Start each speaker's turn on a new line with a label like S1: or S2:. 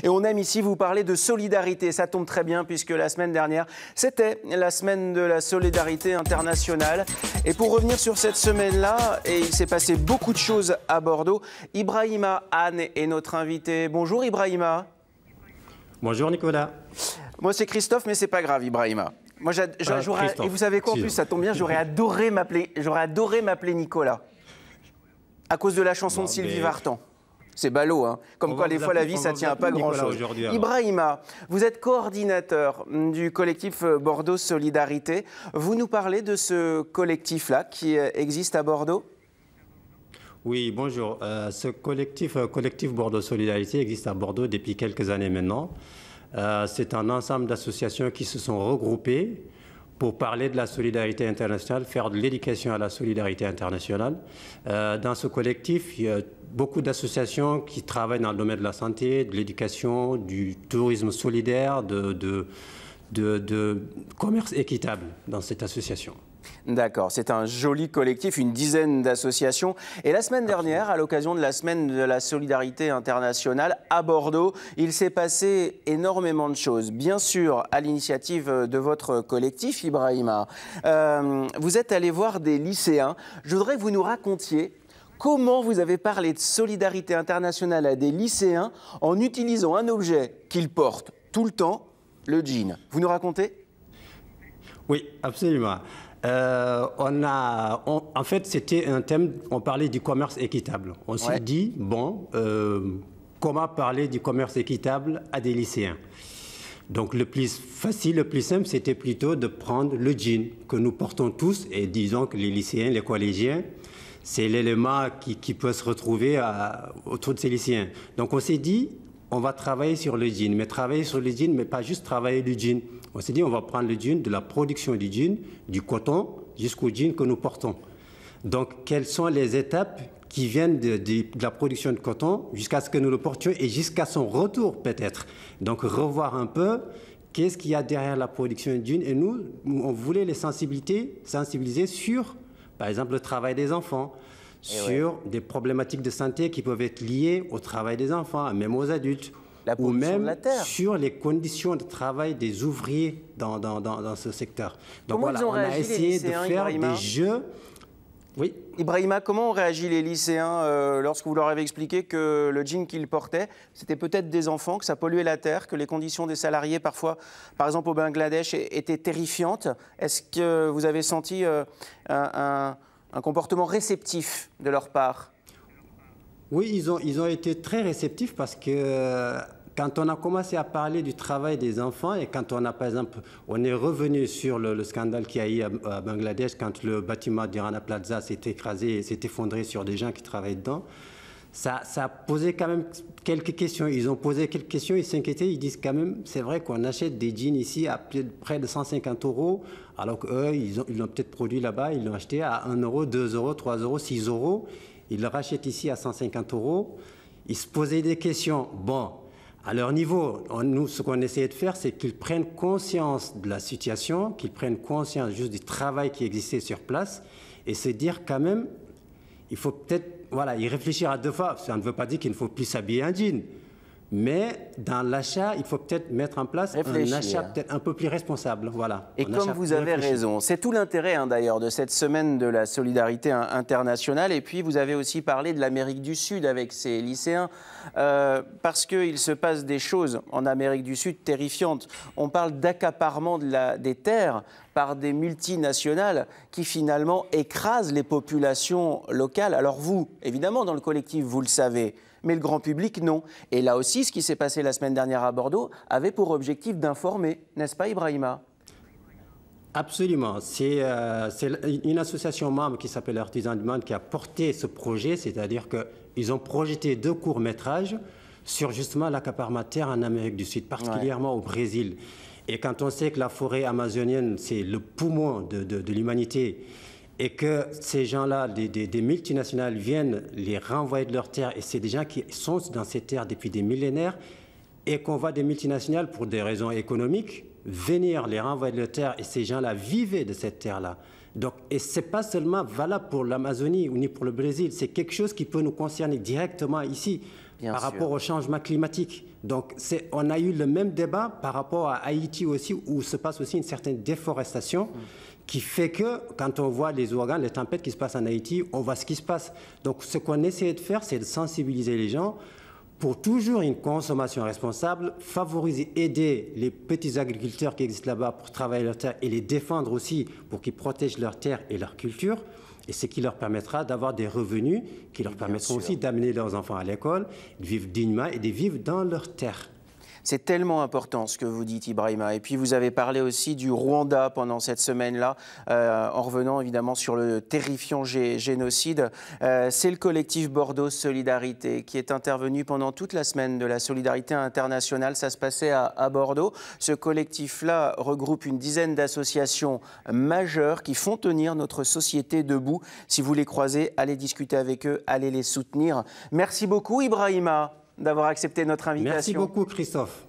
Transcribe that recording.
S1: Et on aime ici vous parler de solidarité. Ça tombe très bien puisque la semaine dernière, c'était la semaine de la solidarité internationale. Et pour revenir sur cette semaine-là, et il s'est passé beaucoup de choses à Bordeaux, Ibrahima Anne est notre invité. Bonjour Ibrahima.
S2: Bonjour Nicolas.
S1: Moi c'est Christophe, mais c'est pas grave Ibrahima. Moi, et vous savez quoi en plus, ça tombe bien, j'aurais adoré m'appeler Nicolas. À cause de la chanson de Sylvie Vartan. C'est ballot, hein. Comme quoi, des fois, la vie, ça tient à pas grand-chose. Ibrahima, vous êtes coordinateur du collectif Bordeaux Solidarité. Vous nous parlez de ce collectif-là qui existe à Bordeaux ?
S2: Oui, bonjour. Ce collectif Bordeaux Solidarité existe à Bordeaux depuis quelques années maintenant. C'est un ensemble d'associations qui se sont regroupées pour parler de la solidarité internationale, faire de l'éducation à la solidarité internationale. Dans ce collectif, il y a beaucoup d'associations qui travaillent dans le domaine de la santé, de l'éducation, du tourisme solidaire, de commerce équitable dans cette association.
S1: D'accord, c'est un joli collectif, une dizaine d'associations. Et la semaine dernière, à l'occasion de la semaine de la solidarité internationale à Bordeaux, il s'est passé énormément de choses. Bien sûr, à l'initiative de votre collectif, Ibrahima, vous êtes allé voir des lycéens. Je voudrais que vous nous racontiez comment vous avez parlé de solidarité internationale à des lycéens en utilisant un objet qu'ils portent tout le temps, le jean. Vous nous racontez ?
S2: Oui, absolument. En fait, c'était un thème, on parlait du commerce équitable. On s'est dit, bon, comment parler du commerce équitable à des lycéens? Donc le plus facile, le plus simple, c'était plutôt de prendre le jean que nous portons tous, et disons que les lycéens, les collégiens, c'est l'élément qui peut se retrouver autour de ces lycéens. Donc on s'est dit, on va travailler sur le jean, mais pas juste travailler le jean. On s'est dit, on va prendre le jean, de la production du jean, du coton, jusqu'au jean que nous portons. Donc, quelles sont les étapes qui viennent de la production de coton jusqu'à ce que nous le portions et jusqu'à son retour, peut-être. Donc, revoir un peu qu'est-ce qu'il y a derrière la production du jean. Et nous, on voulait les sensibiliser sur, par exemple, le travail des enfants, sur des problématiques de santé qui peuvent être liées au travail des enfants, même aux adultes, ou même sur les conditions de travail des ouvriers dans ce secteur. Donc voilà, on a essayé de faire des jeux. Oui.
S1: Ibrahima, comment ont réagi les lycéens lorsque vous leur avez expliqué que le jean qu'ils portaient, c'était peut-être des enfants, que ça polluait la terre, que les conditions des salariés, parfois, par exemple au Bangladesh, étaient terrifiantes? Est-ce que vous avez senti un comportement réceptif de leur part?
S2: Oui, ils ont été très réceptifs parce que quand on a commencé à parler du travail des enfants et quand on a, par exemple, on est revenu sur le scandale qu'il y a eu à Bangladesh quand le bâtiment du Rana Plaza s'est écrasé et s'est effondré sur des gens qui travaillent dedans, ça a posé quand même quelques questions. Ils ont posé quelques questions, ils s'inquiétaient, ils disent quand même, c'est vrai qu'on achète des jeans ici à près de 150 €, alors qu'eux, ils l'ont peut-être produit là-bas, ils l'ont acheté à 1 €, 2 €, 3 €, 6 €. Ils le rachètent ici à 150 €. Ils se posaient des questions. Bon, à leur niveau, nous, ce qu'on essayait de faire, c'est qu'ils prennent conscience de la situation, qu'ils prennent conscience juste du travail qui existait sur place et se dire quand même, il faut peut-être, voilà, y réfléchir à deux fois. Ça ne veut pas dire qu'il ne faut plus s'habiller en jean. Mais dans l'achat, il faut peut-être mettre en place un achat peut-être un peu plus responsable. Voilà.
S1: Et comme vous avez raison, c'est tout l'intérêt d'ailleurs de cette semaine de la solidarité internationale. Et puis vous avez aussi parlé de l'Amérique du Sud avec ces lycéens, parce qu'il se passe des choses en Amérique du Sud terrifiantes. On parle d'accaparement des terres par des multinationales qui finalement écrasent les populations locales. Alors vous, évidemment, dans le collectif, vous le savez, mais le grand public, non. Et là aussi, ce qui s'est passé la semaine dernière à Bordeaux avait pour objectif d'informer, n'est-ce pas Ibrahima?
S2: Absolument. C'est une association membre qui s'appelle Artisan du Monde qui a porté ce projet, c'est-à-dire qu'ils ont projeté 2 courts-métrages sur justement l'accaparement de terre en Amérique du Sud, particulièrement au Brésil. Et quand on sait que la forêt amazonienne, c'est le poumon de l'humanité, et que ces gens-là, des multinationales, viennent les renvoyer de leurs terres, et c'est des gens qui sont dans ces terres depuis des millénaires, et qu'on voit des multinationales, pour des raisons économiques, venir les renvoyer de leurs terres, et ces gens-là vivaient de cette terre-là. Donc, et ce n'est pas seulement valable pour l'Amazonie ou ni pour le Brésil, c'est quelque chose qui peut nous concerner directement ici, par rapport au changement climatique. Donc, on a eu le même débat par rapport à Haïti aussi, où se passe aussi une certaine déforestation qui fait que, quand on voit les ouragans, les tempêtes qui se passent en Haïti, on voit ce qui se passe. Donc, ce qu'on essaie de faire, c'est de sensibiliser les gens pour toujours une consommation responsable, favoriser, aider les petits agriculteurs qui existent là-bas pour travailler leur terre et les défendre aussi pour qu'ils protègent leur terre et leur culture. Et ce qui leur permettra d'avoir des revenus qui leur permettront aussi d'amener leurs enfants à l'école, de vivre dignement et de vivre dans leur terre.
S1: C'est tellement important ce que vous dites, Ibrahima. Et puis vous avez parlé aussi du Rwanda pendant cette semaine-là, en revenant évidemment sur le terrifiant génocide. C'est le collectif Bordeaux Solidarité qui est intervenu pendant toute la semaine de la solidarité internationale. Ça se passait à Bordeaux. Ce collectif-là regroupe une dizaine d'associations majeures qui font tenir notre société debout. Si vous les croisez, allez discuter avec eux, allez les soutenir. Merci beaucoup, Ibrahima, d'avoir accepté notre invitation.
S2: Merci beaucoup, Christophe.